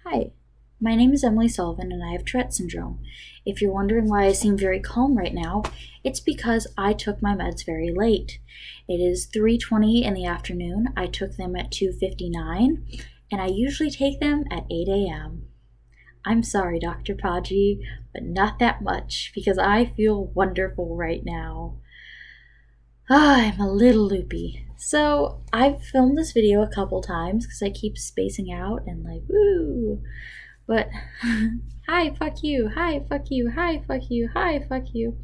Hi, my name is Emily Sullivan and I have Tourette syndrome. If you're wondering why I seem very calm right now, it's because I took my meds very late. It is 3:20 in the afternoon. I took them at 2:59 and I usually take them at 8 a.m. I'm sorry, Dr. Paji, but not that much because I feel wonderful right now. I'm a little loopy. So I've filmed this video a couple times because I keep spacing out and woo. But hi, fuck you, hi, fuck you, hi, fuck you, hi, fuck you.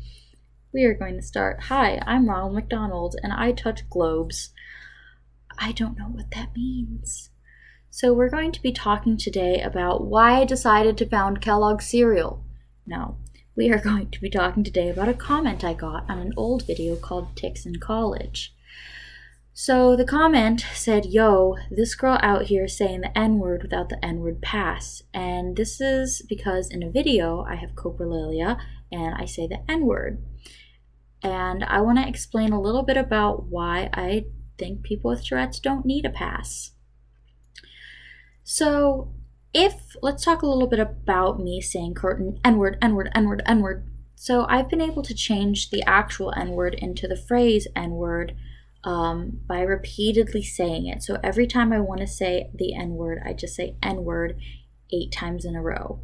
We are going to start. Hi, I'm Ronald McDonald and I touch globes. I don't know what that means. So we're going to be talking today about why I decided to found Kellogg's cereal. No, we are going to be talking today about a comment I got on an old video called Tics in College. So the comment said, yo, this girl out here saying the N-word without the N-word pass. And this is because in a video I have Coprolalia and I say the N-word. And I want to explain a little bit about why I think people with Tourette's don't need a pass. So let's talk a little bit about me saying N-word, N-word, N-word, N-word. So I've been able to change the actual N-word into the phrase N-word by repeatedly saying it. So every time I want to say the N-word, I just say N-word 8 times in a row.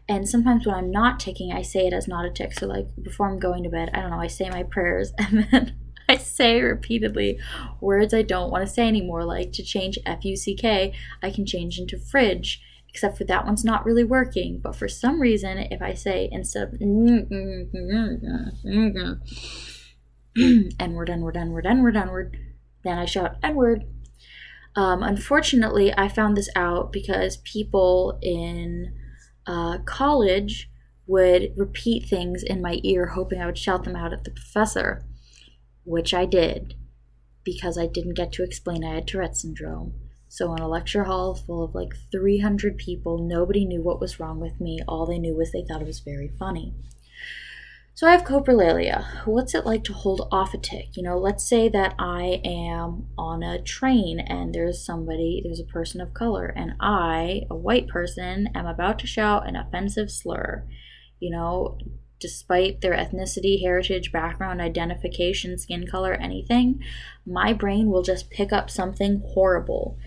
And sometimes when I'm not ticking, I say it as not a tick. So before I'm going to bed, I don't know, I say my prayers and then I say repeatedly words I don't want to say anymore. Like to change F-U-C-K, I can change into fridge, except for that one's not really working. But for some reason, if I say instead of N-word, N-word, N-word, N-word, N-word, then I shout N-word. Unfortunately, I found this out because people in college would repeat things in my ear hoping I would shout them out at the professor, which I did because I didn't get to explain I had Tourette syndrome. So in a lecture hall full of 300 people, nobody knew what was wrong with me. All they knew was they thought it was very funny. So I have Coprolalia. What's it like to hold off a tic? Let's say that I am on a train and there's a person of color, and I, a white person, am about to shout an offensive slur. Despite their ethnicity, heritage, background, identification, skin color, anything, my brain will just pick up something horrible.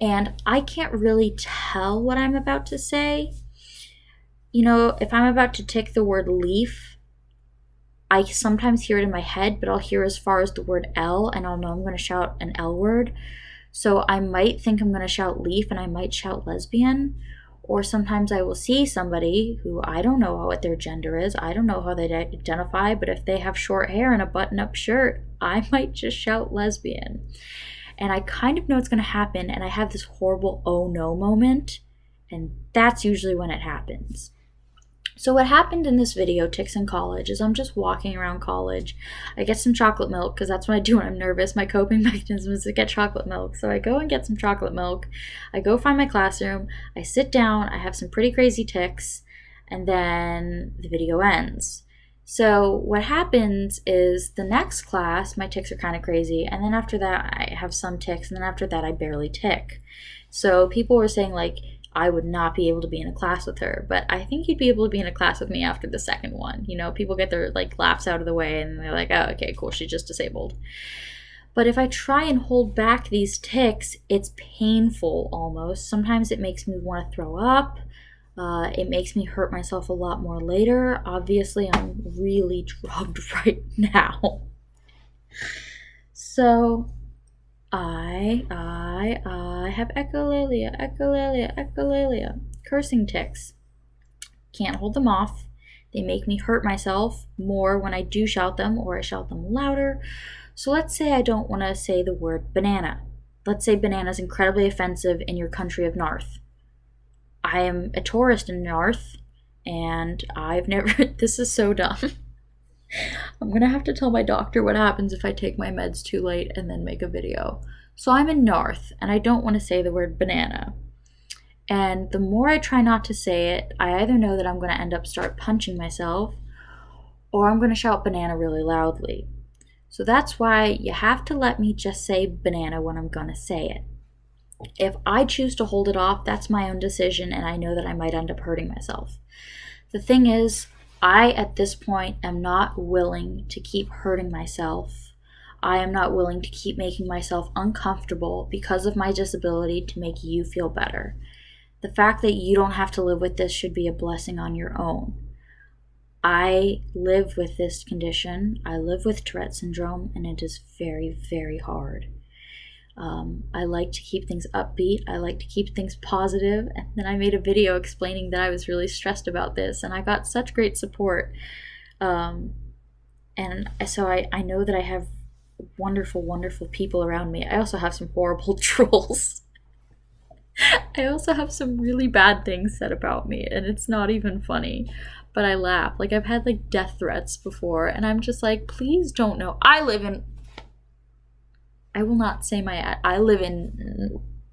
And I can't really tell what I'm about to say. If I'm about to tic the word leaf, I sometimes hear it in my head, but I'll hear as far as the word L, and I'll know I'm going to shout an L word. So I might think I'm going to shout leaf, and I might shout lesbian. Or sometimes I will see somebody who I don't know what their gender is. I don't know how they identify, but if they have short hair and a button-up shirt, I might just shout lesbian. And I kind of know it's going to happen, and I have this horrible oh no moment, and that's usually when it happens. So what happened in this video, Tics in College, is I'm just walking around college. I get some chocolate milk because that's what I do when I'm nervous. My coping mechanism is to get chocolate milk. So I go and get some chocolate milk. I go find my classroom. I sit down. I have some pretty crazy tics. And then the video ends. So what happens is the next class, my tics are kind of crazy. And then after that, I have some tics. And then after that, I barely tic. So people were saying I would not be able to be in a class with her, but I think you'd be able to be in a class with me after the second one. People get their laughs out of the way and they're like, oh, okay, cool, she's just disabled. But if I try and hold back these tics, it's painful almost. Sometimes it makes me want to throw up. It makes me hurt myself a lot more later. Obviously, I'm really drugged right now. So I have echolalia, cursing tics. Can't hold them off. They make me hurt myself more when I do shout them, or I shout them louder. So let's say I don't want to say the word banana. Let's say banana is incredibly offensive in your country of North. I am a tourist in North, and I've never, this is so dumb. I'm going to have to tell my doctor what happens if I take my meds too late and then make a video. So I'm in North, and I don't want to say the word banana. And the more I try not to say it, I either know that I'm going to start punching myself, or I'm going to shout banana really loudly. So that's why you have to let me just say banana when I'm going to say it. If I choose to hold it off, that's my own decision, and I know that I might end up hurting myself. The thing is, I, at this point, am not willing to keep hurting myself. I am not willing to keep making myself uncomfortable because of my disability to make you feel better. The fact that you don't have to live with this should be a blessing on your own. I live with this condition. I live with Tourette syndrome, and it is very, very hard. I like to keep things upbeat. I like to keep things positive. And then I made a video explaining that I was really stressed about this, and I got such great support. And so I know that I have wonderful, wonderful people around me. I also have some horrible trolls. I also have some really bad things said about me, and it's not even funny. But I laugh. Like, I've had like death threats before, and I'm just like, please don't know. I live in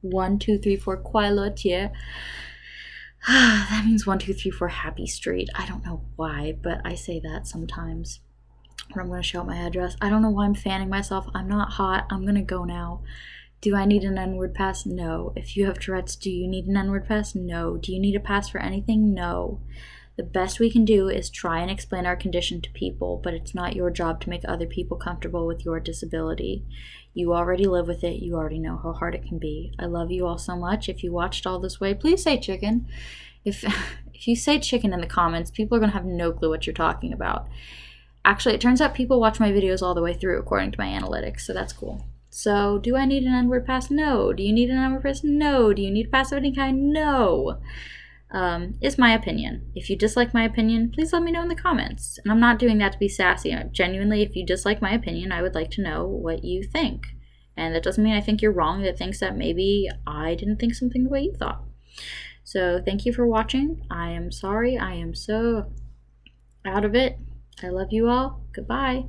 1, 2, 3, 4 Coprolalia. That means 1, 2, 3, 4 Happy Street. I don't know why, but I say that sometimes when I'm going to shout my address. I don't know why I'm fanning myself. I'm not hot. I'm going to go now. Do I need an N-word pass? No. If you have Tourette's, do you need an N-word pass? No. Do you need a pass for anything? No. The best we can do is try and explain our condition to people, but it's not your job to make other people comfortable with your disability. You already live with it. You already know how hard it can be. I love you all so much. If you watched all this way, please say chicken. If you say chicken in the comments, people are going to have no clue what you're talking about. Actually, it turns out people watch my videos all the way through according to my analytics, so that's cool. So, do I need an N-word pass? No. Do you need an N-word pass? No. Do you need a pass of any kind? No. Is my opinion. If you dislike my opinion, please let me know in the comments. And I'm not doing that to be sassy. Genuinely, if you dislike my opinion, I would like to know what you think. And that doesn't mean I think you're wrong. That thinks that maybe I didn't think something the way you thought. So thank you for watching. I am sorry. I am so out of it. I love you all. Goodbye.